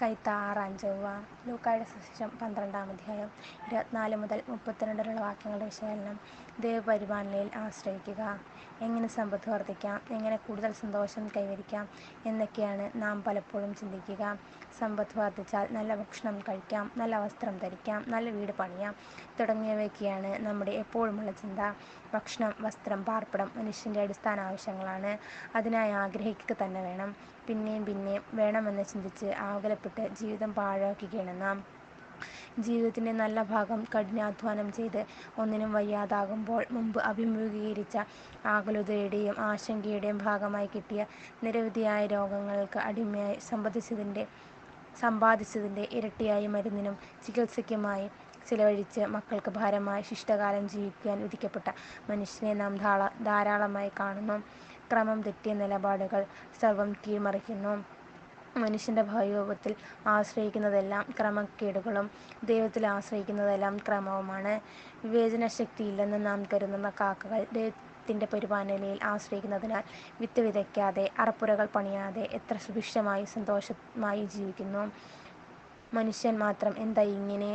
കൈത്താറാൻ ചൊവ്വ. ലൂക്കായുടെ സുവിശേഷം 12-ാം അധ്യായം 24 മുതൽ 32 വരെയുള്ള വാക്യങ്ങളുടെ വിശകലനം. ദൈവപരിപാലനയിൽ ആശ്രയിക്കുക. എങ്ങനെ സമ്പത്ത് വർദ്ധിക്കാം, എങ്ങനെ കൂടുതൽ സന്തോഷം കൈവരിക്കാം എന്നൊക്കെയാണ് നാം പലപ്പോഴും ചിന്തിക്കുക. സമ്പത്ത് വർദ്ധിച്ചാൽ നല്ല ഭക്ഷണം കഴിക്കാം, നല്ല വസ്ത്രം ധരിക്കാം, നല്ല വീട് പണിയാം തുടങ്ങിയവയൊക്കെയാണ് നമ്മുടെ എപ്പോഴുമുള്ള ചിന്ത. ഭക്ഷണം, വസ്ത്രം, പാർപ്പിടം മനുഷ്യൻ്റെ അടിസ്ഥാന ആവശ്യങ്ങളാണ്. അതിനായി ആഗ്രഹിക്കുക തന്നെ വേണം. പിന്നെയും പിന്നെയും വേണമെന്ന് ചിന്തിച്ച് ആകുലപ്പെട്ട് ജീവിതം പാഴാക്കുകയാണ് നാം. ജീവിതത്തിൻ്റെ നല്ല ഭാഗം കഠിനാധ്വാനം ചെയ്ത് ഒന്നിനും വയ്യാതാകുമ്പോൾ മുമ്പ് അഭിമുഖീകരിച്ച ആകുലതയുടെയും ആശങ്കയുടെയും ഭാഗമായി കിട്ടിയ നിരവധിയായ രോഗങ്ങൾക്ക് അടിമയായി സമ്പാദിച്ചതിൻ്റെ ഇരട്ടിയായി മരുന്നിനും ചികിത്സയ്ക്കുമായി ചിലവഴിച്ച് മക്കൾക്ക് ഭാരമായി ശിഷ്ടകാലം ജീവിക്കുവാൻ വിധിക്കപ്പെട്ട മനുഷ്യനെ നാം ധാരാളമായി കാണുന്നു. ക്രമം തെറ്റിയ നിലപാടുകൾ സർവം കീഴ്മറിക്കുന്നു. മനുഷ്യൻ്റെ ഭോഗത്തിൽ ആശ്രയിക്കുന്നതെല്ലാം ക്രമക്കേടുകളും ദൈവത്തിൽ ആശ്രയിക്കുന്നതെല്ലാം ക്രമവുമാണ്. വിവേചനശക്തിയില്ലെന്ന് നാം കരുതുന്ന കാക്കകൾ ദൈവത്തിൻ്റെ പരിപാലനയിൽ ആശ്രയിക്കുന്നതിനാൽ വിത്ത് വിതയ്ക്കാതെ അറപ്പുരകൾ പണിയാതെ എത്ര സുഭിക്ഷമായി സന്തോഷമായി ജീവിക്കുന്നു. മനുഷ്യൻ മാത്രം എന്താ ഇങ്ങനെ?